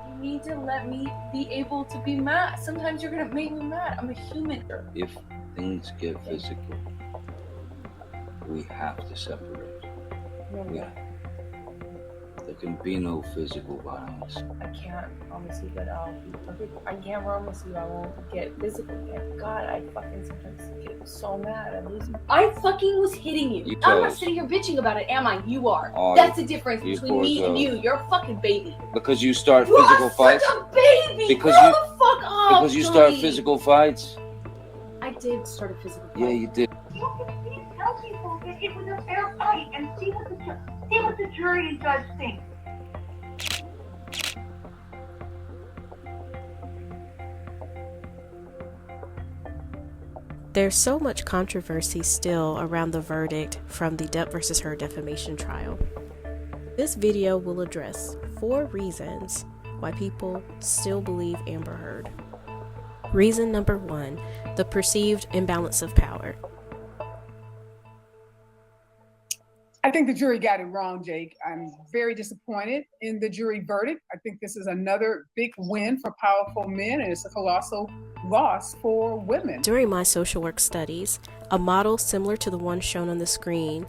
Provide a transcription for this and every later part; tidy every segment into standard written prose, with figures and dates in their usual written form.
You need to let me be able to be mad. Sometimes you're gonna make me mad. I'm a human. If things get physical, we have to separate. There can be no physical violence. I can't promise you that I'll be perfect. I can't promise you I won't get physical again. God, I fucking sometimes get so mad. I fucking was hitting you. I'm not sitting here bitching about it, am I? You are. That's the difference between me and you. You're a fucking baby. Because you start physical fights? You're such a baby! Because Grow the fuck up, because you start physical fights? I did start a physical fight. Yeah, you did. You can please tell people that it was a fair fight and see what the jury and judge think. There's so much controversy still around the verdict from the Depp versus Heard defamation trial. This video will address 4 reasons why people still believe Amber Heard. Reason number 1, the perceived imbalance of power. I think the jury got it wrong, Jake. I'm very disappointed in the jury verdict. I think this is another big win for powerful men, and it's a colossal loss for women. During my social work studies, a model similar to the one shown on the screen,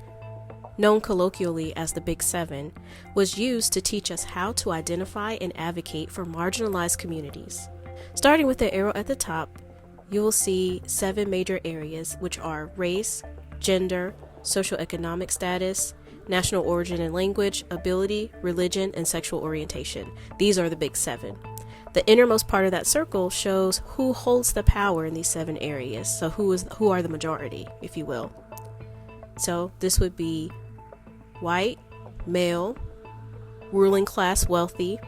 known colloquially as the Big Seven, was used to teach us how to identify and advocate for marginalized communities. Starting with the arrow at the top, you will see 7 major areas, which are race, gender, socioeconomic status, national origin and language, ability, religion, and sexual orientation. These are the Big Seven. The innermost part of that circle shows who holds the power in these 7 areas. So who are the majority, if you will. So this would be white, male, ruling class, wealthy,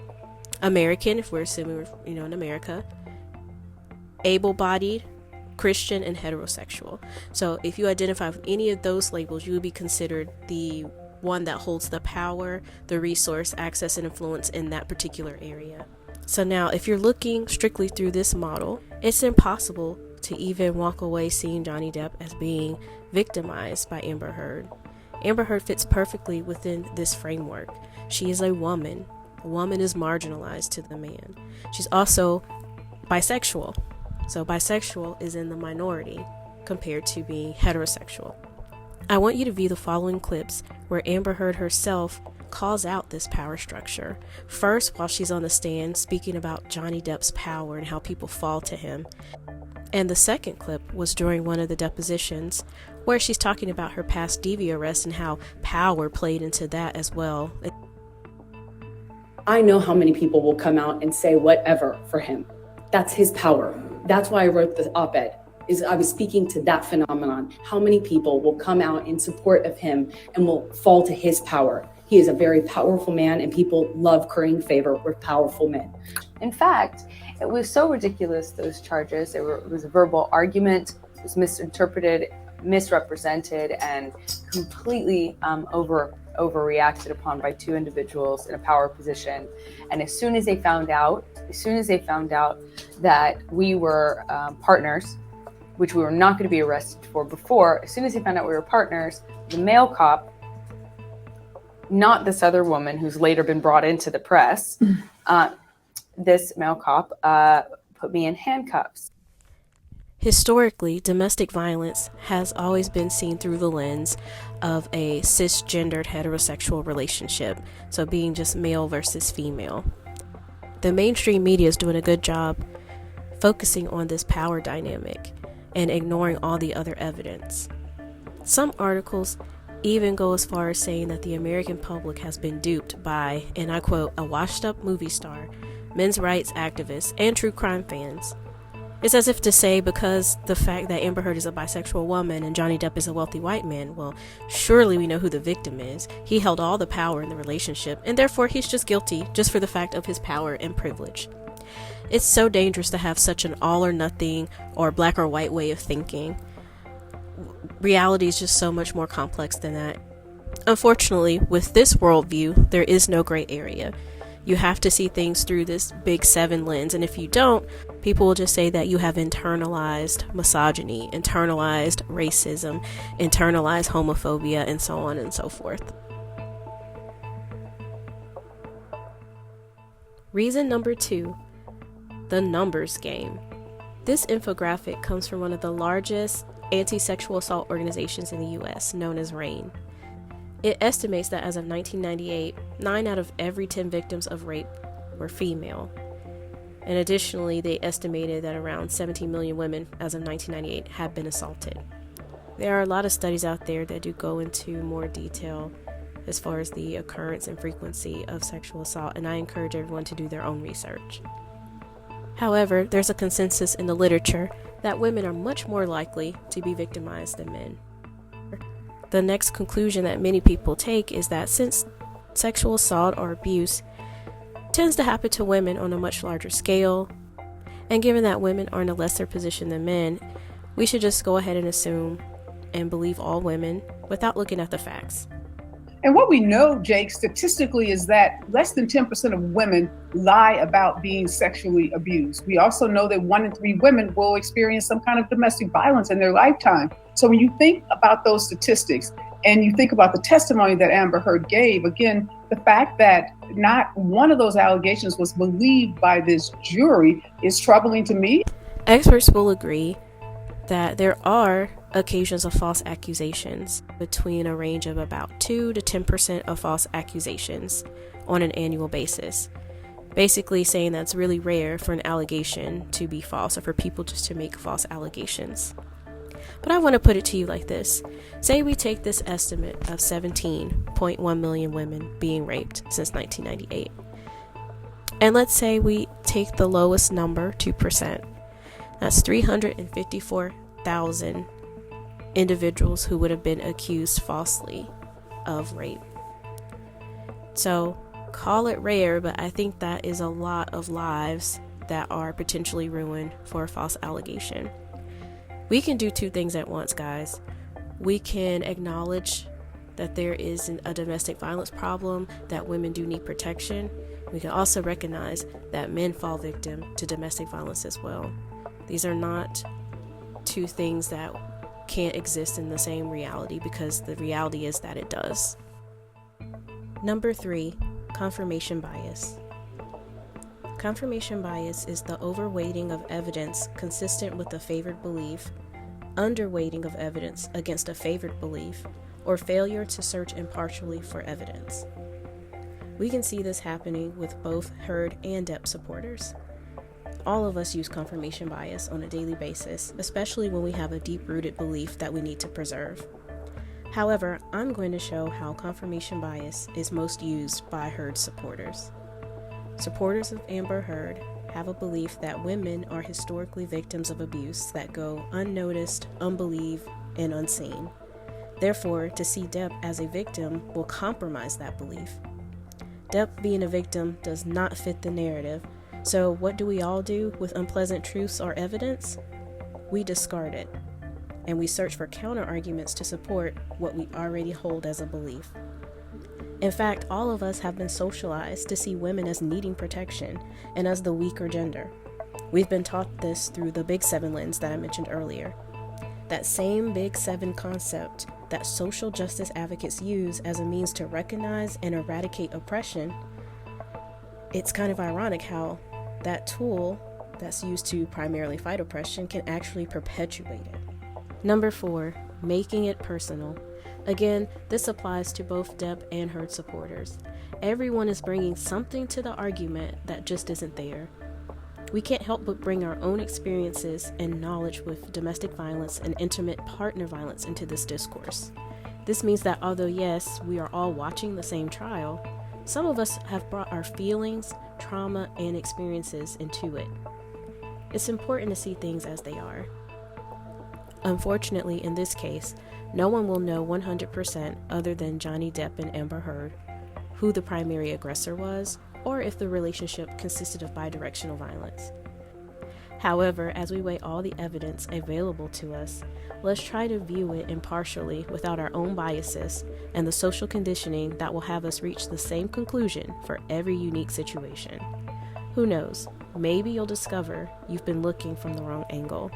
American, if we're assuming we're, in America, able-bodied, Christian, and heterosexual. So if you identify with any of those labels, you would be considered the one that holds the power, the resource, access, and influence in that particular area. So now, if you're looking strictly through this model, it's impossible to even walk away seeing Johnny Depp as being victimized by Amber Heard. Amber Heard fits perfectly within this framework. She is a woman. A woman is marginalized to the man. She's also bisexual. So bisexual is in the minority compared to being heterosexual. I want you to view the following clips where Amber Heard herself calls out this power structure. First, while she's on the stand speaking about Johnny Depp's power and how people fall to him. And the second clip was during one of the depositions where she's talking about her past DV arrest and how power played into that as well. I know how many people will come out and say whatever for him. That's his power. That's why I wrote the op-ed, is I was speaking to that phenomenon. How many people will come out in support of him and will fall to his power? He is a very powerful man, and people love currying favor with powerful men. In fact, it was so ridiculous, those charges. It was a verbal argument, it was misinterpreted, misrepresented, and completely overreacted upon by 2 individuals in a power position. And as soon as they found out that we were partners, which we were not going to be arrested for before, as soon as they found out we were partners, the male cop, not this other woman who's later been brought into the press, this male cop put me in handcuffs. Historically, domestic violence has always been seen through the lens of a cisgendered heterosexual relationship, so being just male versus female. The mainstream media is doing a good job focusing on this power dynamic and ignoring all the other evidence. Some articles even go as far as saying that the American public has been duped by, and I quote, a washed-up movie star, men's rights activists, and true crime fans. It's as if to say, because the fact that Amber Heard is a bisexual woman and Johnny Depp is a wealthy white man, well, surely we know who the victim is. He held all the power in the relationship, and therefore he's just guilty just for the fact of his power and privilege. It's so dangerous to have such an all or nothing or black or white way of thinking. Reality is just so much more complex than that. Unfortunately, with this worldview, there is no gray area. You have to see things through this Big Seven lens, and if you don't, people will just say that you have internalized misogyny, internalized racism, internalized homophobia, and so on and so forth. Reason number 2, the numbers game. This infographic comes from one of the largest anti-sexual assault organizations in the US, known as RAINN. It estimates that as of 1998, 9 out of every 10 victims of rape were female. And additionally, they estimated that around 17 million women as of 1998 had been assaulted. There are a lot of studies out there that do go into more detail as far as the occurrence and frequency of sexual assault, and I encourage everyone to do their own research. However, there's a consensus in the literature that women are much more likely to be victimized than men. The next conclusion that many people take is that since sexual assault or abuse tends to happen to women on a much larger scale, and given that women are in a lesser position than men, we should just go ahead and assume and believe all women without looking at the facts. And what we know, Jake, statistically is that less than 10% of women lie about being sexually abused. We also know that 1 in 3 women will experience some kind of domestic violence in their lifetime. So when you think about those statistics and you think about the testimony that Amber Heard gave, again, the fact that not one of those allegations was believed by this jury is troubling to me. Experts will agree that there are occasions of false accusations, between a range of about 2 to 10% of false accusations on an annual basis. Basically saying that's really rare for an allegation to be false or for people just to make false allegations. But I want to put it to you like this. Say we take this estimate of 17.1 million women being raped since 1998. And let's say we take the lowest number, 2%. That's 354,000 individuals who would have been accused falsely of rape. So call it rare, but I think that is a lot of lives that are potentially ruined for a false allegation. We can do 2 things at once, guys. We can acknowledge that there is a domestic violence problem, that women do need protection. We can also recognize that men fall victim to domestic violence as well. These are not 2 things that can't exist in the same reality, because the reality is that it does. Number 3, confirmation bias. Confirmation bias is the overweighting of evidence consistent with a favored belief, underweighting of evidence against a favored belief, or failure to search impartially for evidence. We can see this happening with both Heard and Depp supporters. All of us use confirmation bias on a daily basis, especially when we have a deep-rooted belief that we need to preserve. However, I'm going to show how confirmation bias is most used by Heard supporters. Supporters of Amber Heard have a belief that women are historically victims of abuse that go unnoticed, unbelieved, and unseen. Therefore, to see Depp as a victim will compromise that belief. Depp being a victim does not fit the narrative. So what do we all do with unpleasant truths or evidence? We discard it, and we search for counter-arguments to support what we already hold as a belief. In fact, all of us have been socialized to see women as needing protection and as the weaker gender. We've been taught this through the Big 7 lens that I mentioned earlier. That same Big 7 concept that social justice advocates use as a means to recognize and eradicate oppression, it's kind of ironic how that tool that's used to primarily fight oppression can actually perpetuate it. Number 4, making it personal. Again, this applies to both Depp and Heard supporters. Everyone is bringing something to the argument that just isn't there. We can't help but bring our own experiences and knowledge with domestic violence and intimate partner violence into this discourse. This means that although yes, we are all watching the same trial, some of us have brought our feelings, trauma, and experiences into it. It's important to see things as they are. Unfortunately, in this case, no one will know 100% other than Johnny Depp and Amber Heard who the primary aggressor was, or if the relationship consisted of bidirectional violence. However, as we weigh all the evidence available to us, let's try to view it impartially without our own biases and the social conditioning that will have us reach the same conclusion for every unique situation. Who knows, maybe you'll discover you've been looking from the wrong angle.